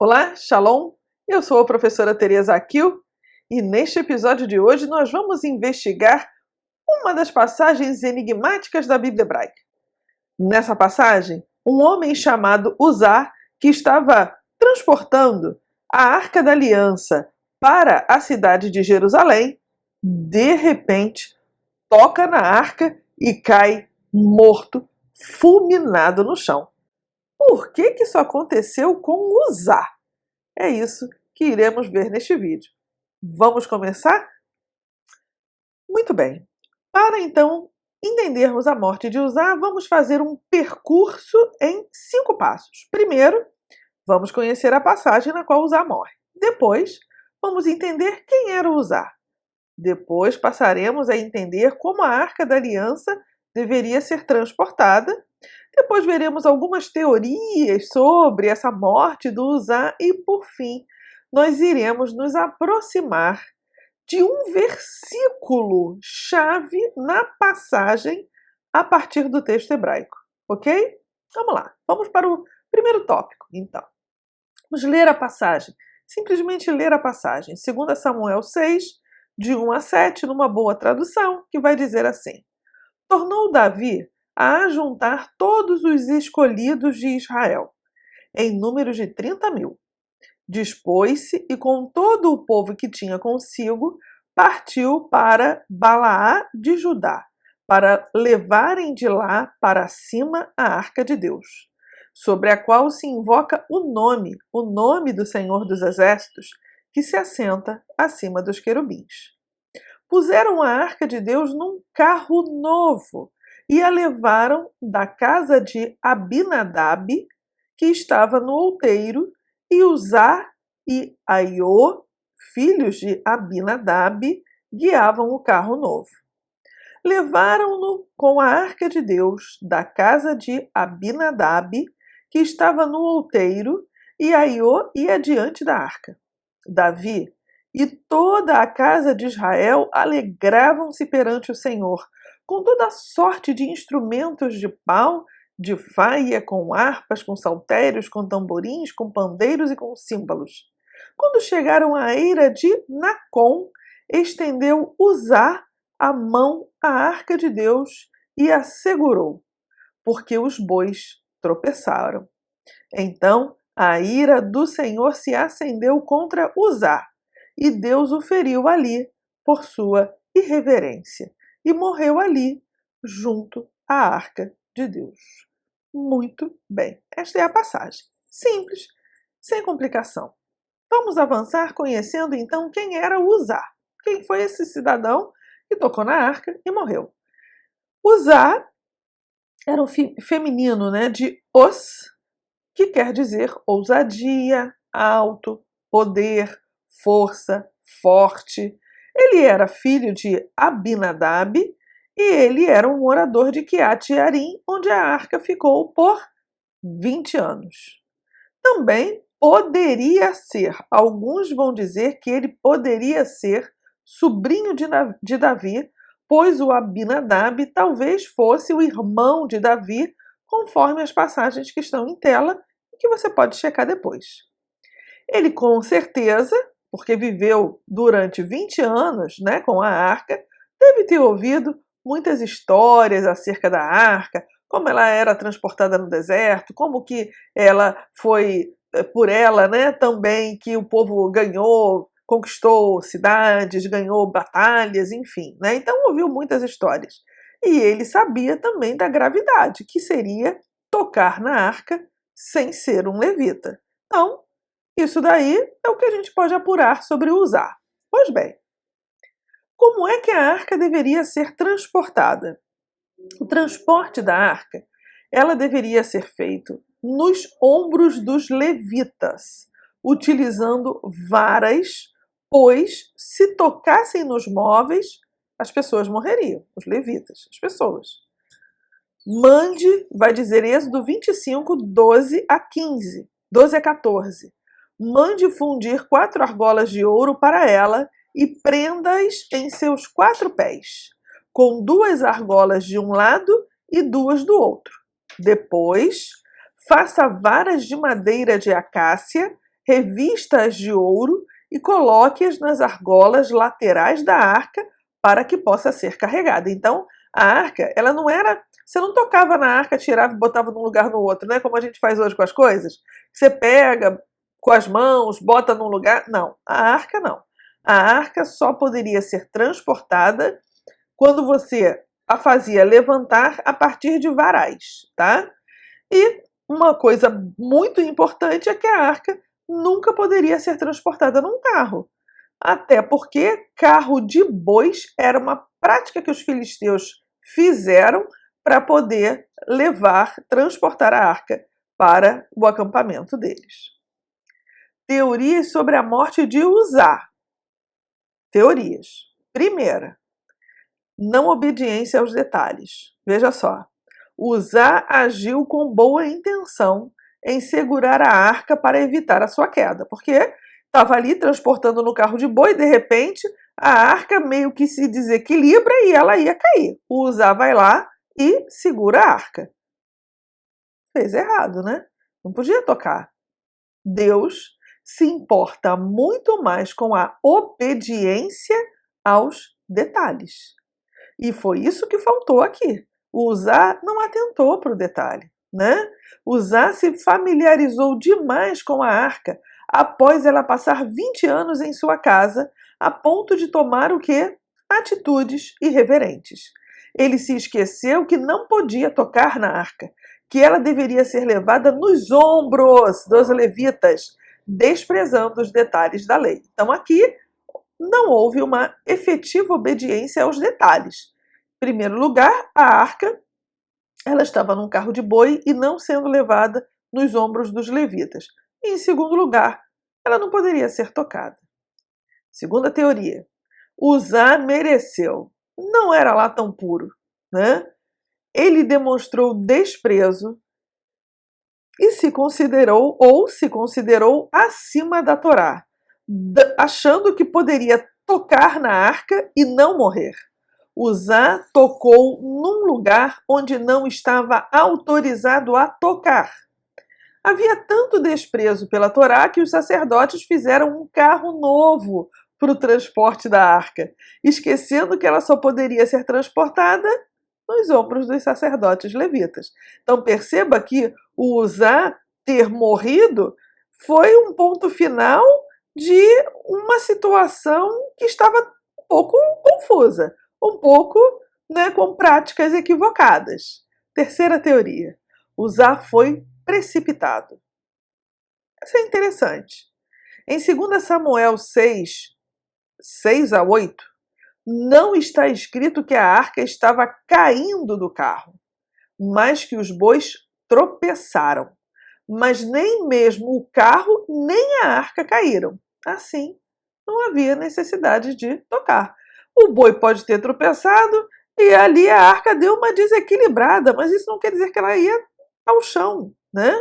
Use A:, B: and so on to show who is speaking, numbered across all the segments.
A: Olá, Shalom! Eu sou a professora Teresa Akil e neste episódio de hoje nós vamos investigar uma das passagens enigmáticas da Bíblia hebraica. Nessa passagem, um homem chamado Uzá, que estava transportando a Arca da Aliança para a cidade de Jerusalém, de repente toca na arca e cai morto, fulminado no chão. Por que isso aconteceu com Uzá? É isso que iremos ver neste vídeo. Vamos começar? Muito bem. Para então entendermos a morte de Uzá, vamos fazer um percurso em 5 passos. Primeiro, vamos conhecer a passagem na qual Uzá morre. Depois, vamos entender quem era Uzá. Depois, passaremos a entender como a Arca da Aliança deveria ser transportada. Depois veremos algumas teorias sobre essa morte do Uzá e, por fim, nós iremos nos aproximar de um versículo chave na passagem a partir do texto hebraico, ok? Vamos lá, vamos para o primeiro tópico, então. Vamos ler a passagem, simplesmente ler a passagem. 2 Samuel 6, de 1 a 7, numa boa tradução, que vai dizer assim: Tornou Davi a ajuntar todos os escolhidos de Israel, em número de 30.000. Dispôs-se e com todo o povo que tinha consigo, partiu para Balaá de Judá, para levarem de lá para cima a arca de Deus, sobre a qual se invoca o nome do Senhor dos Exércitos, que se assenta acima dos querubins. Puseram a arca de Deus num carro novo e a levaram da casa de Abinadab, que estava no outeiro, e Uzá e Aiô, filhos de Abinadab, guiavam o carro novo. Levaram-no com a arca de Deus da casa de Abinadab, que estava no outeiro, e Aiô ia diante da arca. Davi e toda a casa de Israel alegravam-se perante o Senhor, com toda sorte de instrumentos de pau, de faia, com harpas, com saltérios, com tamborins, com pandeiros e com símbolos. Quando chegaram à eira de Nacon, estendeu Uzá a mão à arca de Deus e a segurou, porque os bois tropeçaram. Então a ira do Senhor se acendeu contra Uzá, e Deus o feriu ali por sua irreverência, e morreu ali, junto à arca de Deus. Muito bem, esta é a passagem. Simples, sem complicação. Vamos avançar conhecendo então quem era Uzá. Quem foi esse cidadão que tocou na arca e morreu? Uzá era um feminino, de Os, que quer dizer ousadia, alto, poder, força, forte. Ele era filho de Abinadab e ele era um morador de Quiat-Jearim, onde a arca ficou por 20 anos. Também poderia ser, alguns vão dizer que ele poderia ser sobrinho de Davi, pois o Abinadab talvez fosse o irmão de Davi, conforme as passagens que estão em tela e que você pode checar depois. Ele com certeza, porque viveu durante 20 anos com a arca, deve ter ouvido muitas histórias acerca da arca, como ela era transportada no deserto, como que ela foi, por ela também, que o povo ganhou, conquistou cidades, ganhou batalhas, enfim. Então ouviu muitas histórias. E ele sabia também da gravidade, que seria tocar na arca sem ser um levita. Então, isso daí é o que a gente pode apurar sobre Uzá. Pois bem, como é que a arca deveria ser transportada? O transporte da arca, ela deveria ser feito nos ombros dos levitas, utilizando varas, pois se tocassem nos móveis, as pessoas morreriam, os levitas, as pessoas. Mande, vai dizer Êxodo 25, 12 a 14. Mande fundir 4 argolas de ouro para ela e prenda-as em seus 4 pés, com 2 argolas de um lado e 2 do outro. Depois, faça varas de madeira de acácia revista-as de ouro e coloque-as nas argolas laterais da arca para que possa ser carregada. Então, a arca, ela não era... Você não tocava na arca, tirava e botava num lugar no outro, né? Como a gente faz hoje com as coisas. Você pega com as mãos, bota num lugar... Não, a arca não. A arca só poderia ser transportada quando você a fazia levantar a partir de varais, tá? E uma coisa muito importante é que a arca nunca poderia ser transportada num carro. Até porque carro de bois era uma prática que os filisteus fizeram para poder transportar a arca para o acampamento deles. Teorias sobre a morte de Uzá. Teorias. Primeira, não obediência aos detalhes. Veja só. Uzá agiu com boa intenção em segurar a arca para evitar a sua queda, porque estava ali transportando no carro de boi, de repente a arca meio que se desequilibra e ela ia cair. O Uzá vai lá e segura a arca. Fez errado, né? Não podia tocar. Deus se importa muito mais com a obediência aos detalhes. E foi isso que faltou aqui. O Uzá não atentou para o detalhe, né? Uzá se familiarizou demais com a arca após ela passar 20 anos em sua casa, a ponto de tomar o quê? Atitudes irreverentes. Ele se esqueceu que não podia tocar na arca, que ela deveria ser levada nos ombros dos levitas, desprezando os detalhes da lei. Então aqui não houve uma efetiva obediência aos detalhes. Em primeiro lugar, a arca ela estava num carro de boi e não sendo levada nos ombros dos levitas. E, em segundo lugar, ela não poderia ser tocada. Segunda teoria, Uzá mereceu. Não era lá tão puro, né? Ele demonstrou desprezo e se considerou acima da Torá, achando que poderia tocar na arca e não morrer. Uzá tocou num lugar onde não estava autorizado a tocar. Havia tanto desprezo pela Torá que os sacerdotes fizeram um carro novo para o transporte da arca, esquecendo que ela só poderia ser transportada nos ombros dos sacerdotes levitas. Então perceba que o Uzá ter morrido foi um ponto final de uma situação que estava um pouco confusa, um pouco, né, com práticas equivocadas. Terceira teoria, Uzá foi precipitado. Isso é interessante. Em 2 Samuel 6, 6 a 8, não está escrito que a arca estava caindo do carro, mas que os bois tropeçaram. Mas nem mesmo o carro nem a arca caíram. Assim, não havia necessidade de tocar. O boi pode ter tropeçado e ali a arca deu uma desequilibrada, mas isso não quer dizer que ela ia ao chão, né?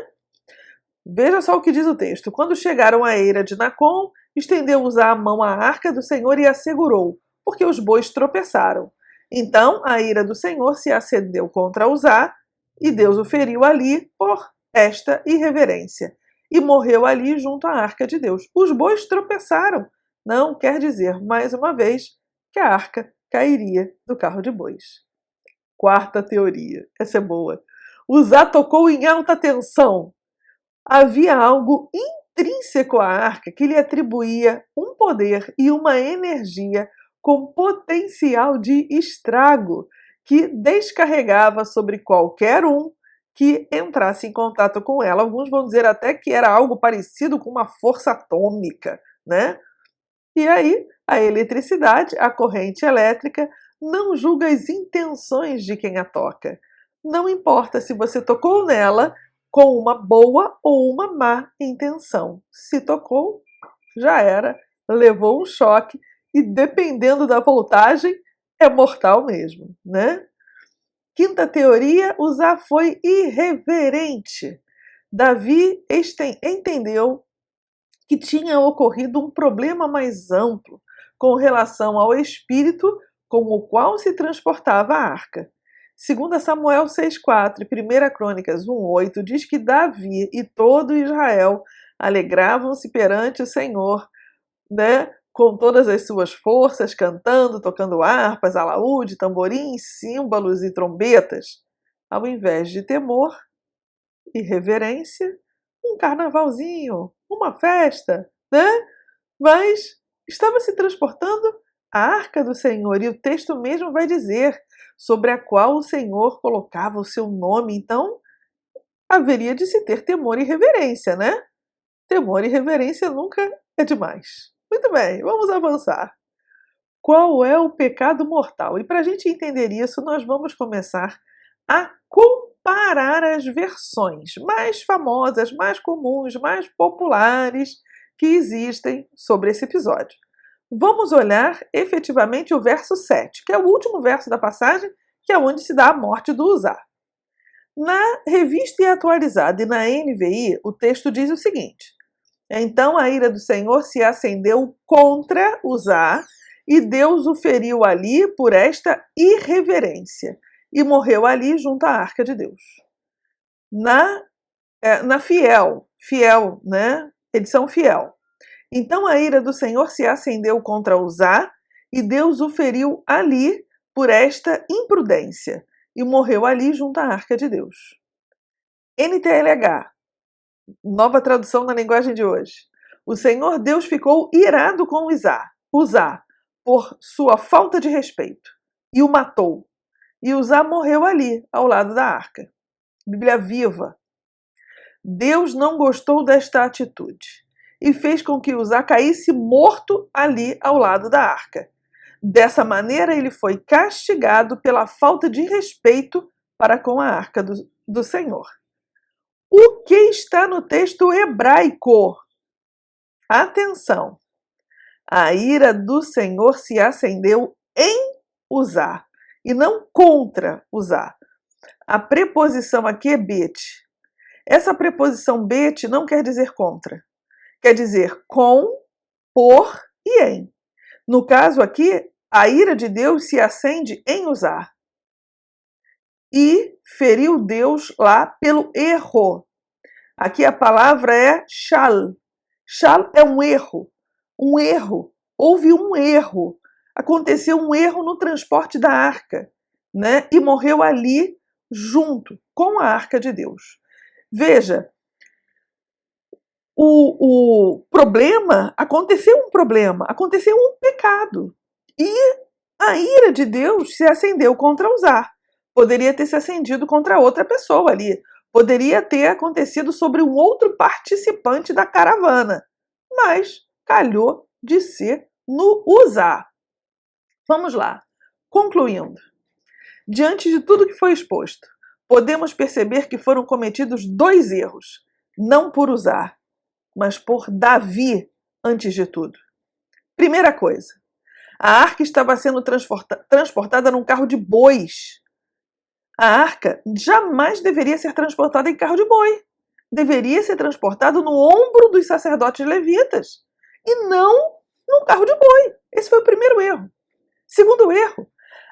A: Veja só o que diz o texto. Quando chegaram à eira de Nacon, estendeu Uzá a mão à arca do Senhor e a segurou, porque os bois tropeçaram. Então a ira do Senhor se acendeu contra Uzá, e Deus o feriu ali por esta irreverência, e morreu ali junto à arca de Deus. Os bois tropeçaram. Não quer dizer, mais uma vez, que a arca cairia do carro de bois. Quarta teoria, essa é boa. Uzá tocou em alta tensão. Havia algo intrínseco à arca que lhe atribuía um poder e uma energia com potencial de estrago que descarregava sobre qualquer um que entrasse em contato com ela. Alguns vão dizer até que era algo parecido com uma força atômica, né? E aí, a eletricidade, a corrente elétrica, não julga as intenções de quem a toca. Não importa se você tocou nela com uma boa ou uma má intenção. Se tocou, já era, levou um choque e, dependendo da voltagem, é mortal mesmo, né? Quinta teoria, Uzá foi irreverente. Davi entendeu que tinha ocorrido um problema mais amplo com relação ao espírito com o qual se transportava a arca. 2 Samuel 6,4 e 1 Crônicas 1,8 diz que Davi e todo Israel alegravam-se perante o Senhor, né? Com todas as suas forças, cantando, tocando harpas, alaúde, tamborins, símbolos e trombetas, ao invés de temor e reverência, um carnavalzinho, uma festa, né? Mas estava se transportando a arca do Senhor, e o texto mesmo vai dizer sobre a qual o Senhor colocava o seu nome. Então, haveria de se ter temor e reverência, né? Temor e reverência nunca é demais. Muito bem, vamos avançar. Qual é o pecado mortal? E para a gente entender isso, nós vamos começar a comparar as versões mais famosas, mais comuns, mais populares que existem sobre esse episódio. Vamos olhar efetivamente o verso 7, que é o último verso da passagem, que é onde se dá a morte do Uzá. Na Revista e Atualizada e na NVI, o texto diz o seguinte: então a ira do Senhor se acendeu contra Uzá, e Deus o feriu ali por esta irreverência, e morreu ali junto à arca de Deus. Na Fiel, né? Edição Fiel. Então a ira do Senhor se acendeu contra Uzá, e Deus o feriu ali por esta imprudência, e morreu ali junto à arca de Deus. NTLH, nova tradução na linguagem de hoje. O Senhor Deus ficou irado com Uzá, por sua falta de respeito, e o matou. E Uzá morreu ali, ao lado da arca. Bíblia Viva. Deus não gostou desta atitude e fez com que Uzá caísse morto ali ao lado da arca. Dessa maneira, ele foi castigado pela falta de respeito para com a arca do Senhor. O que está no texto hebraico? Atenção! A ira do Senhor se acendeu em Uzá e não contra Uzá. A preposição aqui é bet. Essa preposição bet não quer dizer contra. Quer dizer com, por e em. No caso aqui, a ira de Deus se acende em Uzá. E feriu Deus lá pelo erro. Aqui a palavra é shal. Shal é um erro. Um erro. Houve um erro. Aconteceu um erro no transporte da arca, né? E morreu ali junto com a arca de Deus. Veja, aconteceu um pecado. E a ira de Deus se acendeu contra Uzá. Poderia ter se acendido contra outra pessoa ali. Poderia ter acontecido sobre um outro participante da caravana. Mas calhou de ser no Uzá. Vamos lá. Concluindo. Diante de tudo que foi exposto, podemos perceber que foram cometidos dois erros. Não por Uzá, mas por Davi, antes de tudo. Primeira coisa, a arca estava sendo transportada num carro de bois. A arca jamais deveria ser transportada em carro de boi. Deveria ser transportada no ombro dos sacerdotes levitas e não num carro de boi. Esse foi o primeiro erro. Segundo erro,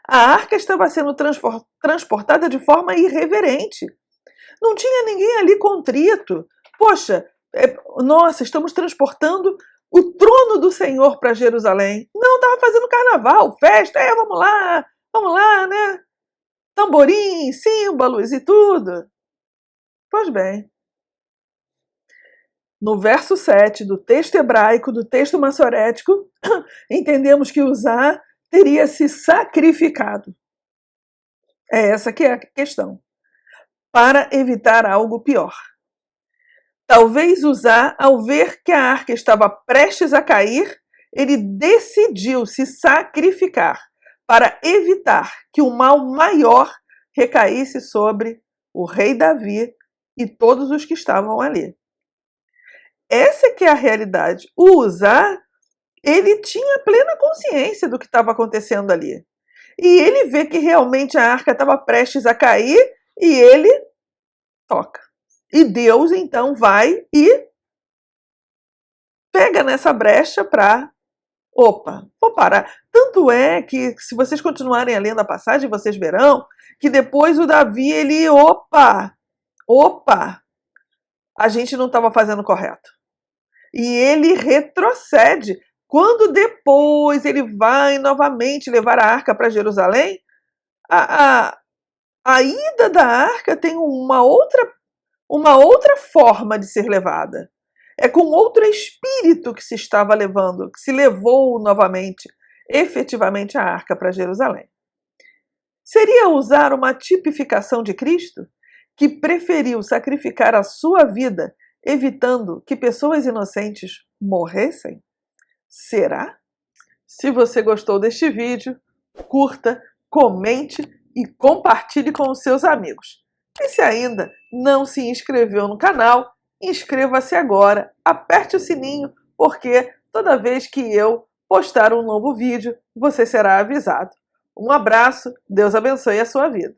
A: a arca estava sendo transportada de forma irreverente. Não tinha ninguém ali contrito. Poxa, nossa, estamos transportando o trono do Senhor para Jerusalém. Não, estava fazendo carnaval, festa, vamos lá, né? Tamborim, símbolos e tudo. Pois bem, no verso 7 do texto hebraico, do texto massorético, entendemos que Uzá teria se sacrificado. É essa que é a questão. Para evitar algo pior. Talvez Uzá, ao ver que a arca estava prestes a cair, ele decidiu se sacrificar para evitar que o mal maior recaísse sobre o rei Davi e todos os que estavam ali. Essa que é a realidade. O Uzá, ele tinha plena consciência do que estava acontecendo ali. E ele vê que realmente a arca estava prestes a cair e ele toca. E Deus, então, vai e pega nessa brecha para... Opa, vou parar. Tanto é que, se vocês continuarem lendo a passagem, vocês verão que depois o Davi, ele... Opa! A gente não estava fazendo correto. E ele retrocede. Quando depois ele vai novamente levar a arca para Jerusalém, a, a, a ida da arca tem uma outra forma de ser levada. É com outro espírito que se estava levando, que se levou novamente, efetivamente, a arca para Jerusalém. Seria usar uma tipificação de Cristo, que preferiu sacrificar a sua vida, evitando que pessoas inocentes morressem? Será? Se você gostou deste vídeo, curta, comente e compartilhe com os seus amigos. E se ainda não se inscreveu no canal, inscreva-se agora, aperte o sininho, porque toda vez que eu postar um novo vídeo, você será avisado. Um abraço, Deus abençoe a sua vida.